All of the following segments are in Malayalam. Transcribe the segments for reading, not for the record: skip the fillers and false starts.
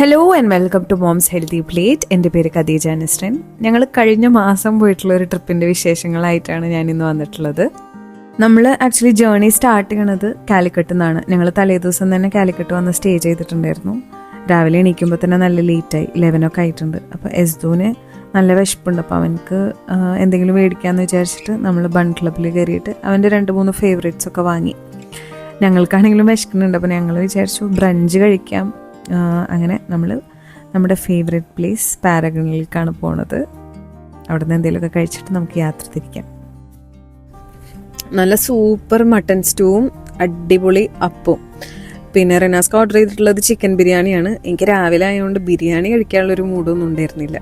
Hello and welcome to mom's healthy plate. എൻ്റെ പേര് ഖദീജ നസ്രിൻ. ഞങ്ങൾ കഴിഞ്ഞ മാസം പോയിട്ടുള്ള ഒരു ട്രിപ്പിൻ്റെ വിശേഷങ്ങളായിട്ടാണ് ഞാൻ ഇന്ന് വന്നിട്ടുള്ളത്. നമ്മൾ ആക്ച്വലി ജേർണി സ്റ്റാർട്ട് ചെയ്യണത് കാലിക്കട്ടിൽ നിന്നാണ്. ഞങ്ങൾ തലേദിവസം തന്നെ കാലിക്കട്ട് വന്ന് സ്റ്റേ ചെയ്തിട്ടുണ്ടായിരുന്നു. രാവിലെ എണീക്കുമ്പോൾ തന്നെ നല്ല ലേറ്റായി, 11 ആയിട്ടുണ്ട്. അപ്പോൾ എസ്ദുവിന് നല്ല വിശപ്പുണ്ട്. അപ്പോൾ അവനക്ക് എന്തെങ്കിലും മേടിക്കാമെന്ന് വിചാരിച്ചിട്ട് നമ്മൾ ബൺ ക്ലബ്ബിൽ കയറിയിട്ട് അവൻ്റെ 2-3 ഫേവറേറ്റ്സ് ഒക്കെ വാങ്ങി. ഞങ്ങൾക്കാണെങ്കിലും വിശക്കുന്നുണ്ട്. അപ്പോൾ ഞങ്ങൾ വിചാരിച്ചു ബ്രഞ്ച് കഴിക്കാം. അങ്ങനെ നമ്മൾ നമ്മുടെ ഫേവറേറ്റ് പ്ലേസ് പാരഗണിലേക്കാണ് പോണത്. അവിടെ നിന്ന് എന്തെങ്കിലുമൊക്കെ കഴിച്ചിട്ട് നമുക്ക് യാത്ര തിരിക്കാം. നല്ല സൂപ്പർ മട്ടൺ സ്റ്റൂവും അടിപൊളി അപ്പവും. പിന്നെ റിനാസ്ക ഓർഡർ ചെയ്തിട്ടുള്ളത് ചിക്കൻ ബിരിയാണിയാണ്. എനിക്ക് രാവിലെ ആയതുകൊണ്ട് ബിരിയാണി കഴിക്കാനുള്ളൊരു മൂഡൊന്നും ഉണ്ടായിരുന്നില്ല.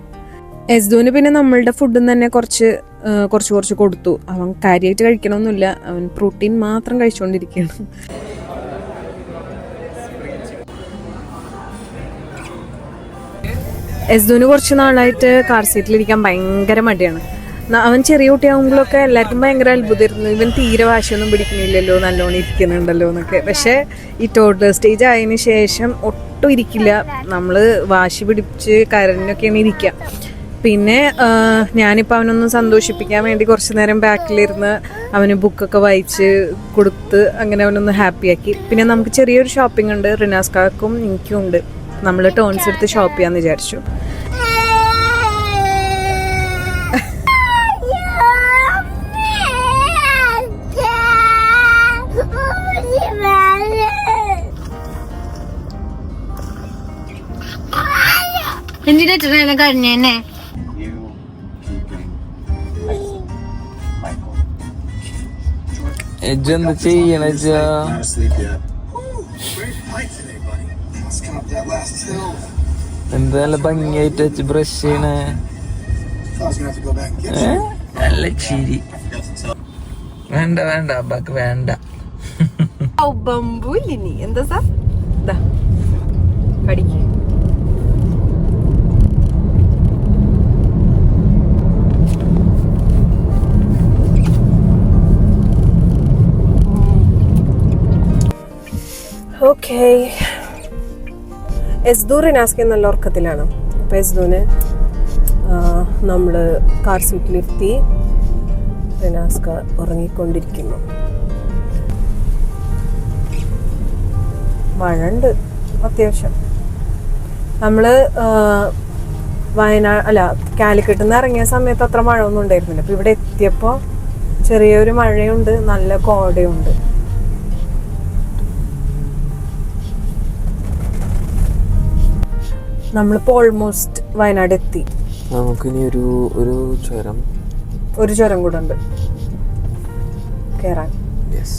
എസ്ദുവിന് പിന്നെ നമ്മളുടെ ഫുഡിൽ തന്നെ കുറച്ച് കൊടുത്തു. അവൻ കാര്യമായിട്ട് കഴിക്കണമൊന്നുമില്ല, അവൻ പ്രോട്ടീൻ മാത്രം കഴിച്ചുകൊണ്ടിരിക്കുകയാണ്. എസ്ദുവിന് കുറച്ച് നാളായിട്ട് കാർ സീറ്റിലിരിക്കാൻ ഭയങ്കര മടിയാണ്. അവൻ ചെറിയ കുട്ടിയാകുമ്പോഴൊക്കെ എല്ലാവർക്കും ഭയങ്കര അത്ഭുതമായിരുന്നു, ഇവൻ തീരെ വാശിയൊന്നും പിടിക്കുന്നില്ലല്ലോ, നല്ലോണം ഇരിക്കുന്നുണ്ടല്ലോ എന്നൊക്കെ. പക്ഷേ ഈ ടോഡ്ലർ സ്റ്റേജ് ആയതിനു ശേഷം ഒട്ടും ഇരിക്കില്ല. നമ്മൾ വാശി പിടിച്ച് കരഞ്ഞൊക്കെയാണ് ഇരിക്കുക. പിന്നെ ഞാനിപ്പോൾ അവനൊന്ന് സന്തോഷിപ്പിക്കാൻ വേണ്ടി കുറച്ച് നേരം ബാക്കിലിരുന്ന് അവന് ബുക്കൊക്കെ വായിച്ച് കൊടുത്ത് അങ്ങനെ അവനൊന്ന് ഹാപ്പിയാക്കി. പിന്നെ നമുക്ക് ചെറിയൊരു ഷോപ്പിംഗ് ഉണ്ട്, റിനാസ്കാക്കും എനിക്കും ഉണ്ട്. നമ്മൾ ടോൺസ് എടുത്ത് ഷോപ്പ് ചെയ്യാന്ന് വിചാരിച്ചു. എന്തിനാ കഴിഞ്ഞേ? എന്താ ചെയ്യണ എന്താ നല്ല ഭംഗിയായിട്ട് വെച്ച് ബ്രഷ് ചെയ്യണേ, നല്ല ചിരി. വേണ്ട വേണ്ട അബ്ബക്ക് വേണ്ട. എന്താ സാർ കടിക്ക്. ഓക്കേ, എസ്ദു റിനാസ്ക നല്ല ഉറക്കത്തിലാണ്. അപ്പോൾ എസ്ദുവിനെ നമ്മൾ കാർ സീറ്റിലിരുത്തി റിനാസ്ക ഉറങ്ങിക്കൊണ്ടിരിക്കുന്നു. മഴ ഉണ്ട് അത്യാവശ്യം. നമ്മൾ കാലിക്കട്ടിൽ നിന്ന് ഇറങ്ങിയ സമയത്ത് അത്ര മഴ ഒന്നും ഉണ്ടായിരുന്നില്ല. അപ്പോൾ ഇവിടെ എത്തിയപ്പോൾ ചെറിയൊരു മഴയുണ്ട്, നല്ല കോടയുണ്ട്. നമ്മളിപ്പോൾ ഓൾമോസ്റ്റ് വയനാട് എത്തി. നമുക്കിനി ഒരു ചുരം കൂടെ ഉണ്ട് കേറാൻ.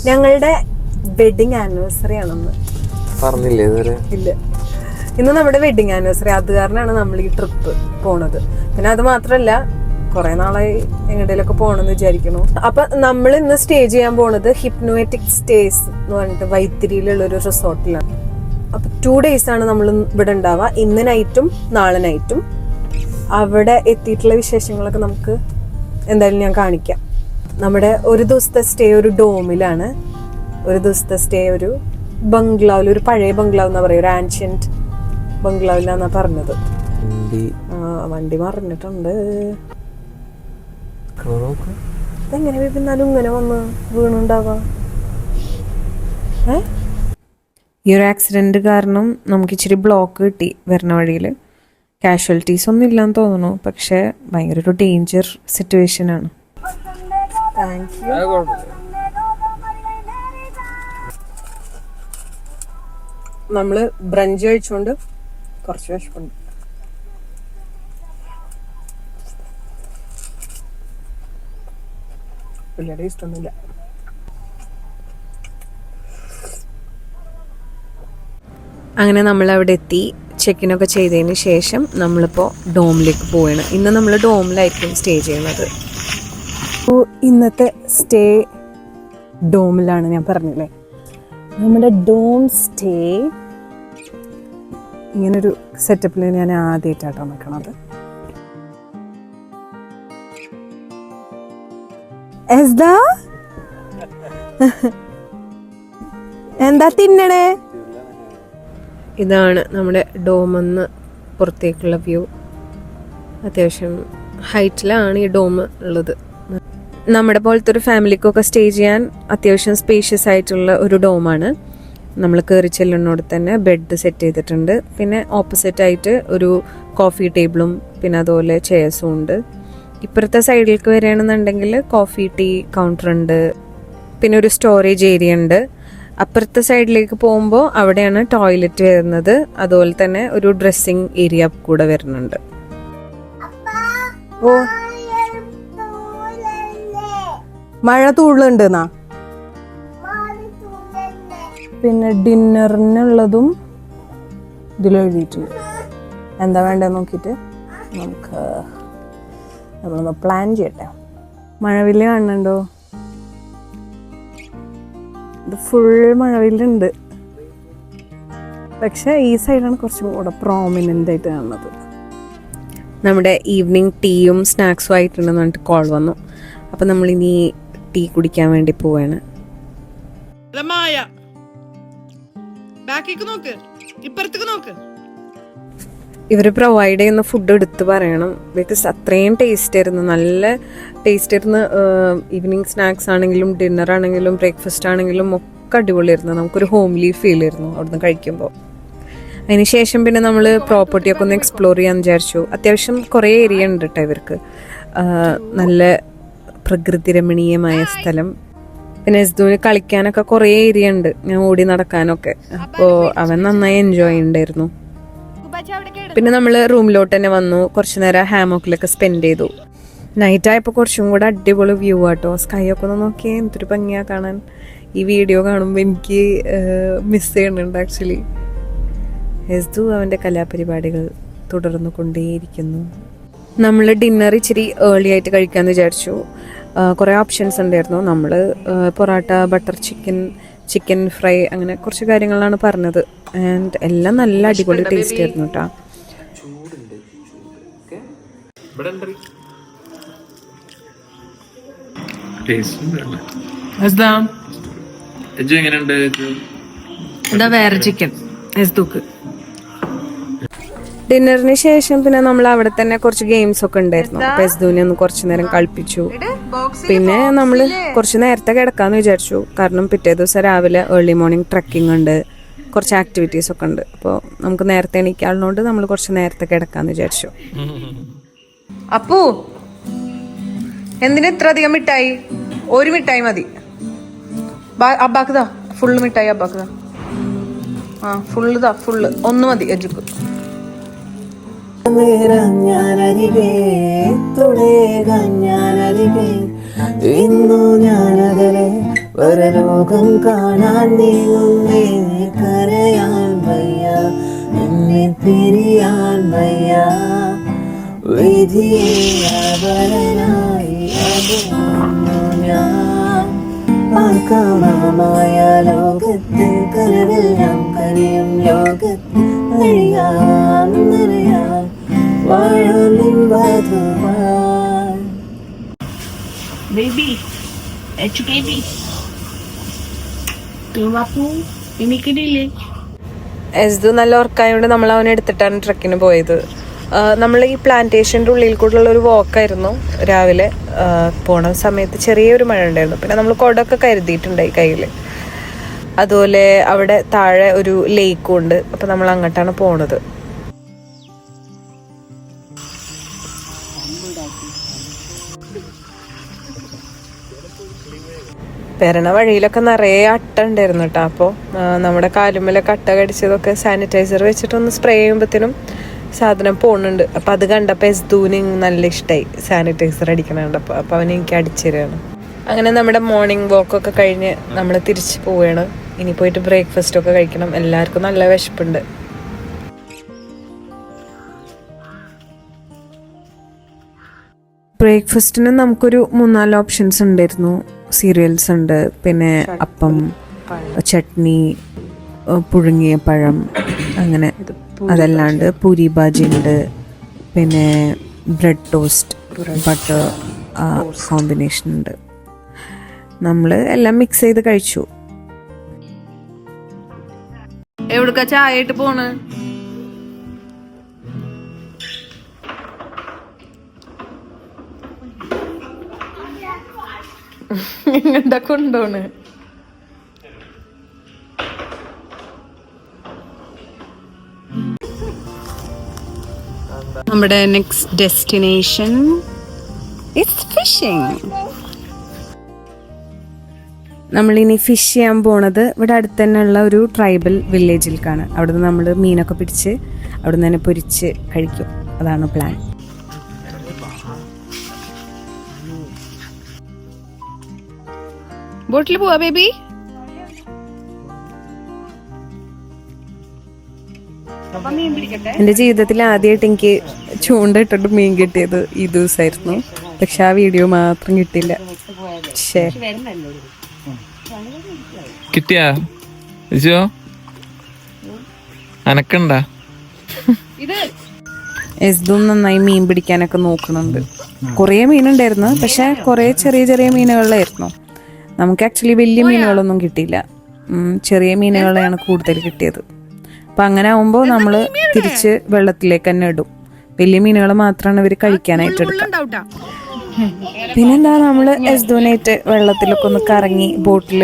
ഞങ്ങളുടെ വെഡിങ് ആനിവേഴ്സറി ആണെന്ന് പറഞ്ഞില്ലേ ഇതുവരെ? ഇല്ല, ഇന്ന് നമ്മുടെ വെഡിങ് ആനിവേഴ്സറി. അത് കാരണമാണ് നമ്മൾ ഈ ട്രിപ്പ് പോണത്. പിന്നെ അത് മാത്രല്ല, കുറെ നാളായി എങ്ങോട്ടേലൊക്കെ പോകണമെന്ന് വിചാരിക്കുന്നു. അപ്പൊ നമ്മൾ ഇന്ന് സ്റ്റേ ചെയ്യാൻ പോണത് ഹിപ്നോറ്റിക് സ്റ്റേസ് എന്ന് പറഞ്ഞിട്ട് വൈത്തിരിയിലുള്ള ഒരു റിസോർട്ടിലാണ്. അപ്പൊ 2 days ആണ് നമ്മൾ ഇവിടെ ഉണ്ടാവുക. ഇന്ന് നൈറ്റും നാളെ നൈറ്റും. അവിടെ എത്തിയിട്ടുള്ള വിശേഷങ്ങളൊക്കെ നമുക്ക് എന്തായാലും ഞാൻ കാണിക്കാം. നമ്മുടെ ഒരു ദിവസത്തെ സ്റ്റേ ഒരു ഡോമിലാണ്, ഒരു ദിവസത്തെ സ്റ്റേ ഒരു ബംഗ്ലാവിൽ, ഒരു പഴയ ബംഗ്ലാവ് എന്നാ പറയുക, ഒരു ആൻഷ്യന്റ് ബംഗ്ലാവിലാന്നാ പറഞ്ഞത്. വണ്ടി മറിഞ്ഞിട്ടുണ്ട്. എങ്ങനെ പിന്നാലും ഇങ്ങനെ വന്ന് വീണുണ്ടാവാ? ഈ ഒരു ആക്സിഡന്റ് കാരണം നമുക്ക് ഇച്ചിരി ബ്ലോക്ക് കിട്ടി വരുന്ന വഴിയിൽ. കാഷ്വാലിറ്റീസ് ഒന്നും ഇല്ലാന്ന് തോന്നുന്നു, പക്ഷെ ഭയങ്കര ഒരു ഡേഞ്ചർ സിറ്റുവേഷൻ ആണ്. നമ്മള് ബ്രഞ്ച് കഴിച്ചുകൊണ്ട് കുറച്ച് വിശപ്പുണ്ട്. വലിയ ടേസ്റ്റ് ഒന്നുമില്ല. അങ്ങനെ നമ്മൾ അവിടെ എത്തി. ചെക്കിനൊക്കെ ചെയ്തതിന് ശേഷം നമ്മളിപ്പോൾ ഡോമിലേക്ക് പോവുകയാണ്. ഇന്ന് നമ്മൾ ഡോമിലായിരിക്കും സ്റ്റേ ചെയ്യുന്നത്. അപ്പോൾ ഇന്നത്തെ സ്റ്റേ ഡോമിലാണ്, ഞാൻ പറഞ്ഞില്ലേ. നമ്മുടെ ഡോം സ്റ്റേ ഇങ്ങനൊരു സെറ്റപ്പിൽ ഞാൻ ആദ്യമായിട്ടാണ് നിൽക്കണത്. എന്താ തിന്നണേ? ഇതാണ് നമ്മുടെ ഡോമെന്ന് പുറത്തേക്കുള്ള വ്യൂ. അത്യാവശ്യം ഹൈറ്റിലാണ് ഈ ഡോം ഉള്ളത്. നമ്മുടെ പോലത്തെ ഒരു ഫാമിലിക്കൊക്കെ സ്റ്റേ ചെയ്യാൻ അത്യാവശ്യം സ്പേഷ്യസ് ആയിട്ടുള്ള ഒരു ഡോമാണ്. നമ്മൾ കയറി ചെല്ലുന്നോട് തന്നെ ബെഡ് സെറ്റ് ചെയ്തിട്ടുണ്ട്. പിന്നെ ഓപ്പോസിറ്റ് ആയിട്ട് ഒരു കോഫി ടേബിളും പിന്നെ അതുപോലെ ചെയർസും ഉണ്ട്. ഇപ്പുറത്തെ സൈഡിലേക്ക് വരികയാണെന്നുണ്ടെങ്കിൽ കോഫി ടീ കൗണ്ടർ ഉണ്ട്, പിന്നെ ഒരു സ്റ്റോറേജ് ഏരിയ ഉണ്ട്. അപ്പുറത്തെ സൈഡിലേക്ക് പോകുമ്പോൾ അവിടെയാണ് ടോയ്ലറ്റ് വരുന്നത്. അതുപോലെ തന്നെ ഒരു ഡ്രസ്സിങ് ഏരിയ കൂടെ വരുന്നുണ്ട്. ഓ മഴ തൂളുണ്ട് എന്നാ. പിന്നെ ഡിന്നറിനുള്ളതും ഇതിലെഴുതിയിട്ടുണ്ട്. എന്താ വേണ്ടത് നോക്കിയിട്ട് നമ്മളൊന്ന് പ്ലാൻ ചെയ്യട്ടെ. മഴവില്ല് കാണുന്നുണ്ടോ? ഇത് ഫുൾ മഴവില്ലുണ്ട്. പക്ഷെ ഈ സൈഡാണ് കുറച്ചും കൂടെ പ്രോമിനൻ്റ് ആയിട്ട് കാണുന്നത്. നമ്മുടെ ഈവനിങ് ടീയും സ്നാക്സും ആയിട്ടുണ്ടെന്ന് പറഞ്ഞിട്ട് കോൾ വന്നു. അപ്പം നമ്മളിനി ടീ കുടിക്കാൻ വേണ്ടി പോവാണ്. ഇവർ പ്രൊവൈഡ് ചെയ്യുന്ന ഫുഡ് എടുത്ത് പറയണം, ബിക്കോസ് അത്രയും ടേസ്റ്റ് ആയിരുന്നു, നല്ല ടേസ്റ്റ് ആയിരുന്നു. ഈവനിങ് സ്നാക്സ് ആണെങ്കിലും ഡിന്നർ ആണെങ്കിലും ബ്രേക്ക്ഫാസ്റ്റ് ആണെങ്കിലും ഒക്കെ അടിപൊളിയായിരുന്നു. നമുക്കൊരു ഹോംലി ഫീൽ ആയിരുന്നു അവിടുന്ന് കഴിക്കുമ്പോൾ. അതിനുശേഷം പിന്നെ നമ്മൾ പ്രോപ്പർട്ടിയൊക്കെ ഒന്ന് എക്സ്പ്ലോർ ചെയ്യാൻ വിചാരിച്ചു. അത്യാവശ്യം കുറേ ഏരിയ ഉണ്ട് കേട്ടോ ഇവർക്ക്, നല്ല പ്രകൃതി രമണീയമായ സ്ഥലം. പിന്നെ എസ്ദുവിന് കളിക്കാനൊക്കെ കുറേ ഏരിയ ഉണ്ട്, ഞാൻ ഓടി നടക്കാനൊക്കെ. അപ്പോൾ അവൻ നന്നായി എൻജോയ് ഉണ്ടായിരുന്നു. പിന്നെ നമ്മൾ റൂമിലോട്ട് തന്നെ വന്നു. കുറച്ച് നേരം ഹാമോക്കിലൊക്കെ സ്പെൻഡ് ചെയ്തു. നൈറ്റ് ആയപ്പോൾ കുറച്ചും കൂടെ അടിപൊളി വ്യൂ ആട്ടോ. സ്കൈ ഒക്കെ ഒന്ന് നോക്കിയേ, എന്തൊരു ഭംഗിയാ കാണാൻ. ഈ വീഡിയോ കാണുമ്പോൾ എനിക്ക് മിസ് ചെയ്യുന്നുണ്ട് ആക്ച്വലി. എസ്ദു അവൻ്റെ കലാപരിപാടികൾ തുടർന്നു കൊണ്ടേയിരിക്കുന്നു. നമ്മൾ ഡിന്നർ ഇച്ചിരി ഏർലി ആയിട്ട് കഴിക്കാമെന്ന് വിചാരിച്ചു. കുറേ ഓപ്ഷൻസ് ഉണ്ടായിരുന്നു. നമ്മൾ parotta, butter chicken, chicken fry, അങ്ങനെ കുറച്ച് കാര്യങ്ങളാണ് പറഞ്ഞത്. ആൻഡ് എല്ലാം നല്ല അടിപൊളി ടേസ്റ്റ് ആയിരുന്നു കേട്ടോ. വേറെ ചിക്കൻ എസ്ദുക്ക്. ഡിന്നറിന് ശേഷം പിന്നെ നമ്മൾ അവിടെ തന്നെ കുറച്ച് ഗെയിംസ് ഒക്കെ ഉണ്ടായിരുന്നു. അപ്പൊ എസ്ദുവിനെ ഒന്ന് കുറച്ചു നേരം കളിപ്പിച്ചു. പിന്നെ നമ്മൾ കുറച്ച് നേരത്തെ കിടക്കാന്ന് വിചാരിച്ചു, കാരണം പിറ്റേ ദിവസം രാവിലെ ഏർലി മോർണിംഗ് ട്രക്കിംഗ് ഉണ്ട്, കുറച്ച് ആക്ടിവിറ്റീസ് ഒക്കെ ഉണ്ട്. അപ്പോൾ നമുക്ക് നേരത്തെ എണീക്കാളുകൊണ്ട് നമ്മൾ കുറച്ച് നേരത്തെ കിടക്കാന്ന് വിചാരിച്ചു. അപ്പു, എന്തിനാ ഇത്ര അധികം മിഠായി? ഒരു മിഠായി മതി. അബ്ബാക്കുതാ ഫുള്ള് മിഠായി, അബ്ബാക്കുതാ. ആ ഫുള്ള് ഫുള്ള് ഒന്ന് മതി എജുക്ക്. ഇന്നു ഞാനകലെ വരലോകം കാണാൻ നീങ്ങുന്നേ, കരയാൻ വയ്യ, എന്നെ പിരിയാൻ വയ്യ, വിധിയായി ഞാൻ ആക്കാമായ ലോകത്തിൽ കരവെല്ലാം കരയും യോഗത്തിൽ അറിയാൻ നിറയാൻ വാഴലിൻ വധുവാൻ. Baby, baby. എസ്ദു നല്ല ഉറക്കായതുകൊണ്ട് നമ്മൾ അവനെ എടുത്തിട്ടാണ് ട്രക്കിന് പോയത്. നമ്മൾ ഈ പ്ലാന്റേഷൻ്റെ ഉള്ളിൽ കൂടെയുള്ള ഒരു വാക്കായിരുന്നു. രാവിലെ പോണ സമയത്ത് ചെറിയൊരു മഴ ഉണ്ടായിരുന്നു. പിന്നെ നമ്മൾ കുടമൊക്കെ കരുതിയിട്ടുണ്ടായി കയ്യിൽ. അതുപോലെ അവിടെ താഴെ ഒരു ലേക്കും ഉണ്ട്. അപ്പം നമ്മൾ അങ്ങോട്ടാണ് പോണത്. പെരണ വഴിയിലൊക്കെ നിറയെ അട്ട ഉണ്ടായിരുന്നു കേട്ടോ. അപ്പോൾ നമ്മുടെ കാലുമ്മലൊക്കെ അട്ട കടിച്ചതൊക്കെ സാനിറ്റൈസർ വെച്ചിട്ടൊന്ന് സ്പ്രേ ചെയ്യുമ്പോഴത്തേനും സാധനം പോകുന്നുണ്ട്. അപ്പം അത് കണ്ടപ്പോൾ എസ്ദുവിന് നല്ല ഇഷ്ടമായി സാനിറ്റൈസർ അടിക്കണം കണ്ടപ്പോൾ. അപ്പോൾ അവന് എനിക്ക് അടിച്ചു തരികയാണ്. അങ്ങനെ നമ്മുടെ മോർണിംഗ് വാക്കൊക്കെ കഴിഞ്ഞ് നമ്മൾ തിരിച്ച് പോവുകയാണ്. ഇനി പോയിട്ട് ബ്രേക്ക്ഫാസ്റ്റൊക്കെ കഴിക്കണം. എല്ലാവർക്കും നല്ല വിശപ്പുണ്ട്. ബ്രേക്ക്ഫാസ്റ്റിന് നമുക്കൊരു 3-4 ഓപ്ഷൻസ് ഉണ്ടായിരുന്നു. സീരിയൽസ് ഉണ്ട്, പിന്നെ അപ്പം, ചട്നി, പുഴുങ്ങിയ പഴം, അങ്ങനെ അതല്ലാണ്ട് പൂരി ബാജി ഉണ്ട്, പിന്നെ ബ്രെഡ് ടോസ്റ്റ്, ബട്ടർ കോമ്പിനേഷൻ ഉണ്ട്. നമ്മൾ എല്ലാം മിക്സ് ചെയ്ത് കഴിച്ചു. എവിടക്ക ചായ ആയിട്ട് പോണ്? എങ്ങോട്ടാ കൊണ്ടോണ്? നമ്മുടെ നെക്സ്റ്റ് ഡെസ്റ്റിനേഷൻ ഇറ്റ്സ് ഫിഷിംഗ്. നമ്മളിനി ഫിഷ് ചെയ്യാൻ പോണത് ഇവിടെ അടുത്ത് തന്നെയുള്ള ഒരു ട്രൈബൽ വില്ലേജിലേക്കാണ്. അവിടുന്ന് നമ്മൾ മീനൊക്കെ പിടിച്ച് അവിടുന്ന് തന്നെ പൊരിച്ച് കഴിക്കും. അതാണ് പ്ലാൻ. ബോട്ടിൽ പോവാ ബേബി? എൻ്റെ ജീവിതത്തിൽ ആദ്യമായിട്ട് എനിക്ക് ചൂണ്ടയിട്ടിട്ട് മീൻ കിട്ടിയത് ഈ ദിവസമായിരുന്നു. പക്ഷെ ആ വീഡിയോ മാത്രം കിട്ടില്ല. ശേ, കിട്ടിയാ അനക്കണ്ട? എസ്തും നന്നായി മീൻ പിടിക്കാനൊക്കെ നോക്കുന്നുണ്ട്. കുറേ മീനുണ്ടായിരുന്നു, പക്ഷെ കുറേ ചെറിയ ചെറിയ മീനുകളിലായിരുന്നു. നമുക്ക് ആക്ച്വലി വലിയ മീനുകളൊന്നും കിട്ടിയില്ല. ചെറിയ മീനുകളെയാണ് കൂടുതൽ കിട്ടിയത്. അപ്പം അങ്ങനെ ആവുമ്പോൾ നമ്മൾ തിരിച്ച് വെള്ളത്തിലേക്ക് തന്നെ ഇടും. വലിയ മീനുകൾ മാത്രമാണ് ഇവർ കഴിക്കാനായിട്ട് എടുക്കുക. പിന്നെന്താ, നമ്മൾ എസ്ദൂനായിട്ട് വെള്ളത്തിലൊക്കെ ഒന്ന് കറങ്ങി ബോട്ടിൽ.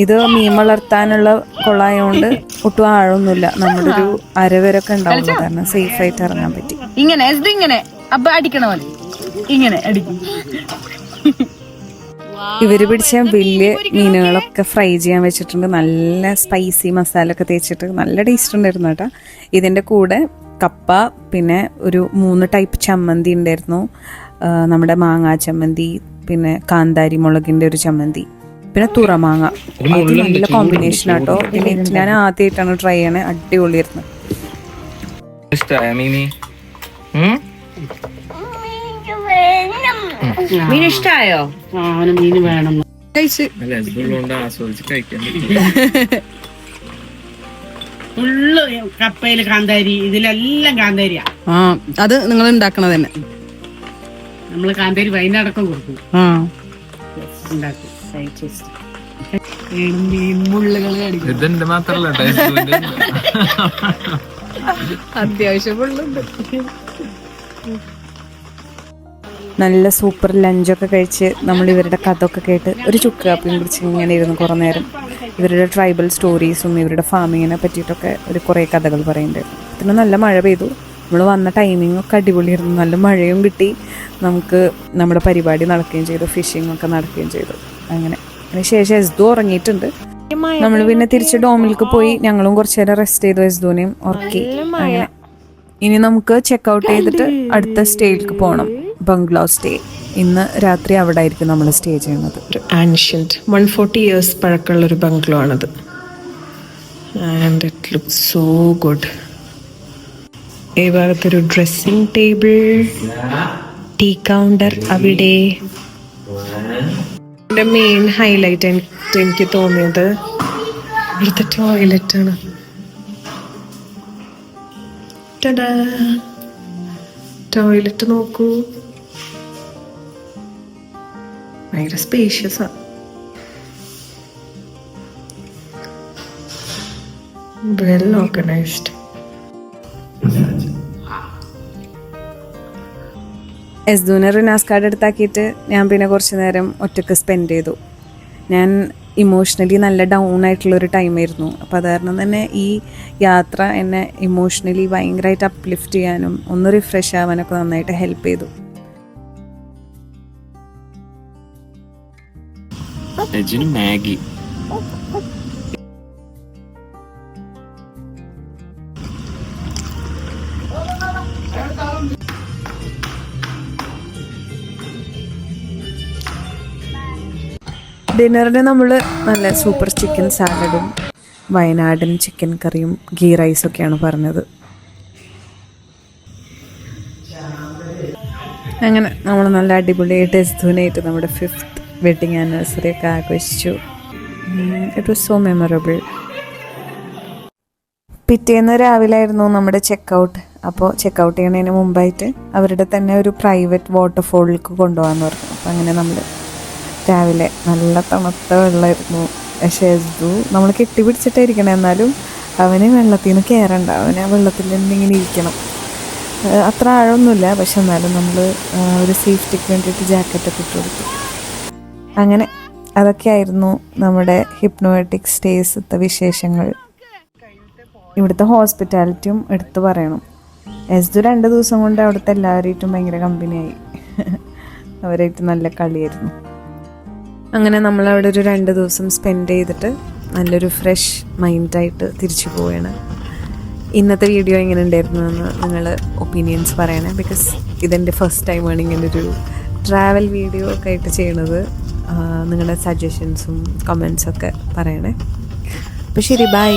ഇത് മീൻ വളർത്താനുള്ള കുളമായതുകൊണ്ട് ഒട്ടും ആഴമൊന്നുമില്ല. നമ്മുടെ ഒരു അരവരൊക്കെ ഉണ്ടാവുള്ളൂ, കാരണം സേഫ് ആയിട്ട് ഇറങ്ങാൻ പറ്റി. ഇങ്ങനെ അപ്പൊ അടിക്കണ പോലെ ഇങ്ങനെ അടിക്കും. ഇവര് പിടിച്ച വലിയ മീനുകളൊക്കെ ഫ്രൈ ചെയ്യാൻ വെച്ചിട്ടുണ്ട്. നല്ല സ്പൈസി മസാല ഒക്കെ തേച്ചിട്ട് നല്ല ടേസ്റ്റ് ഉണ്ടായിരുന്നു കേട്ടോ. ഇതിൻ്റെ കൂടെ കപ്പ, പിന്നെ ഒരു 3 ടൈപ്പ് ചമ്മന്തി ഉണ്ടായിരുന്നു. നമ്മുടെ മാങ്ങാ ചമ്മന്തി, പിന്നെ കാന്താരി മുളകിൻ്റെ ഒരു ചമ്മന്തി, പിന്നെ തുറമാങ്ങ. അത് നല്ല കോമ്പിനേഷൻ ആട്ടോ. ഞാൻ ആദ്യമായിട്ടാണ് ട്രൈ ചെയ്യണേ. അടിപൊളിയായിരുന്നു. മീൻ ഇഷ്ടായോ? മീന് വേണം. ഫുള്ള് കപ്പയില് കാന്താരി, ഇതിലെല്ലാം കാന്താരിയാ. അത് നിങ്ങൾ ഉണ്ടാക്കണത് തന്നെ? നമ്മള് കാന്താരി വൈകുന്നേരമൊക്കെ കൊടുക്കും. ഇതെന്റെ മാത്രല്ല, അത്യാവശ്യം ഉള്ളുണ്ട്. നല്ല സൂപ്പർ ലഞ്ചൊക്കെ കഴിച്ച് നമ്മൾ ഇവരുടെ കഥയൊക്കെ കേട്ട് ഒരു ചുക്ക് കാപ്പിയും കുടിച്ച് ഇങ്ങനെ ഇരുന്ന് കുറേ നേരം ഇവരുടെ ട്രൈബൽ സ്റ്റോറീസും ഇവരുടെ ഫാമിങ്ങിനെ പറ്റിയിട്ടൊക്കെ ഒരു കുറേ കഥകൾ പറയുന്നുണ്ടായിരുന്നു. പിന്നെ നല്ല മഴ പെയ്തു. നമ്മൾ വന്ന ടൈമിംഗ് ഒക്കെ അടിപൊളിയായിരുന്നു. നല്ല മഴയും കിട്ടി. നമുക്ക് നമ്മുടെ പരിപാടി നടക്കുകയും ചെയ്തു. ഫിഷിംഗ് ഒക്കെ നടക്കുകയും ചെയ്തു. അങ്ങനെ അതിനുശേഷം എസ്ദു ഉറങ്ങിയിട്ടുണ്ട്. നമ്മൾ പിന്നെ തിരിച്ച് ഡോമിലേക്ക് പോയി. ഞങ്ങളും കുറച്ചു നേരം റെസ്റ്റ് ചെയ്തു. എസ്ദുവിനെയും ഉറക്കി. അങ്ങനെ ഇനി നമുക്ക് ചെക്ക് ഔട്ട് ചെയ്തിട്ട് അടുത്ത സ്റ്റേയിലേക്ക് പോകണം, ബംഗ്ലോ സ്റ്റേ. ഇന്ന് രാത്രി അവിടെ ആയിരിക്കും നമ്മൾ സ്റ്റേ ചെയ്യുന്നത്. ഒരു ആൻഷ്യൻറ്റ് 140 years പഴക്കമുള്ളൊരു ബംഗ്ലോ ആണത്. And it looks so good. ഈ ഭാഗത്തൊരു ഡ്രസ്സിംഗ് ടേബിൾ, ടീ കൗണ്ടർ അവിടെ. എൻ്റെ മെയിൻ ഹൈലൈറ്റ് എനിക്ക് തോന്നിയത് ഇവിടുത്തെ ടോയ്ലറ്റാണ്. ടോയ്ലറ്റ് നോക്കൂ, ഭയങ്കര സ്പേഷ്യസ് ആണ്. Well organised. എസ്ദൂനെ റിനാസ് കാർഡ് എടുത്താക്കിയിട്ട് ഞാൻ പിന്നെ കുറച്ച് നേരം ഒറ്റയ്ക്ക് സ്പെൻഡ് ചെയ്തു. ഞാൻ ഇമോഷണലി നല്ല ഡൗൺ ആയിട്ടുള്ളൊരു ടൈമായിരുന്നു. അപ്പോൾ അത് കാരണം തന്നെ ഈ യാത്ര എന്നെ ഇമോഷണലി ഭയങ്കരമായിട്ട് അപ്ലിഫ്റ്റ് ചെയ്യാനും ഒന്ന് റിഫ്രഷ് ആവാനൊക്കെ നന്നായിട്ട് ഹെൽപ്പ് ചെയ്തു. മാഗി ഡിന്നറിന് നമ്മൾ നല്ല സൂപ്പർ ചിക്കൻ സാലഡും വയനാടൻ ചിക്കൻ കറിയും ഗീ റൈസൊക്കെയാണ് പറഞ്ഞത്. അങ്ങനെ നമ്മൾ നല്ല അടിപൊളിയായിട്ട് എസ്ദൂനായിട്ട് നമ്മുടെ 5th വെഡിങ് ആനിവേഴ്സറി ഒക്കെ ആഘോഷിച്ചു. It was so memorable. പിറ്റേന്ന് രാവിലെ ആയിരുന്നു നമ്മുടെ ചെക്കൗട്ട്. അപ്പോൾ ചെക്കൗട്ട് ചെയ്യുന്നതിന് മുമ്പായിട്ട് അവരുടെ തന്നെ ഒരു പ്രൈവറ്റ് വാട്ടർഫോളിലേക്ക് കൊണ്ടുപോകാമെന്ന് പറഞ്ഞു. അപ്പോൾ അങ്ങനെ നമ്മൾ രാവിലെ നല്ല തണുത്ത വെള്ളമായിരുന്നു. പക്ഷേ എസ്ദു നമ്മൾ കെട്ടിപ്പിടിച്ചിട്ടായിരിക്കണം, എന്നാലും അവന് വെള്ളത്തിൽ നിന്ന് കയറണ്ട, അവന് ആ വെള്ളത്തിൽ തന്നെ ഇങ്ങനെ ഇരിക്കണം. അത്ര ആഴമൊന്നുമില്ല, പക്ഷെ എന്നാലും നമ്മൾ ഒരു സേഫ്റ്റിക്ക് വേണ്ടിയിട്ട് ജാക്കറ്റൊക്കെ ഇട്ട് കൊടുത്തു. അങ്ങനെ അതൊക്കെയായിരുന്നു നമ്മുടെ ഹിപ്നോട്ടിക് സ്റ്റേസത്തെ വിശേഷങ്ങൾ. ഇവിടുത്തെ ഹോസ്പിറ്റാലിറ്റിയും എടുത്തു പറയണം. എസ്ദു 2 ദിവസം കൊണ്ട് അവിടുത്തെ എല്ലാവരായിട്ടും ഭയങ്കര കമ്പനിയായി. അവരായിട്ട് നല്ല കളിയായിരുന്നു. അങ്ങനെ നമ്മളവിടെ ഒരു 2 ദിവസം സ്പെൻഡ് ചെയ്തിട്ട് നല്ലൊരു ഫ്രഷ് മൈൻഡായിട്ട് തിരിച്ചു പോവുകയാണ്. ഇന്നത്തെ വീഡിയോ എങ്ങനെ ഉണ്ടായിരുന്നു എന്ന് നിങ്ങൾ ഒപ്പീനിയൻസ് പറയണേ. ബിക്കോസ് ഇതെൻ്റെ ഫസ്റ്റ് ടൈമാണ് ഇങ്ങനൊരു ട്രാവൽ വീഡിയോ ഒക്കെ ആയിട്ട് ചെയ്യണത്. നിങ്ങളുടെ സജഷൻസും കമൻസൊക്കെ പറയണേ. അപ്പോൾ ശരി, ബൈ.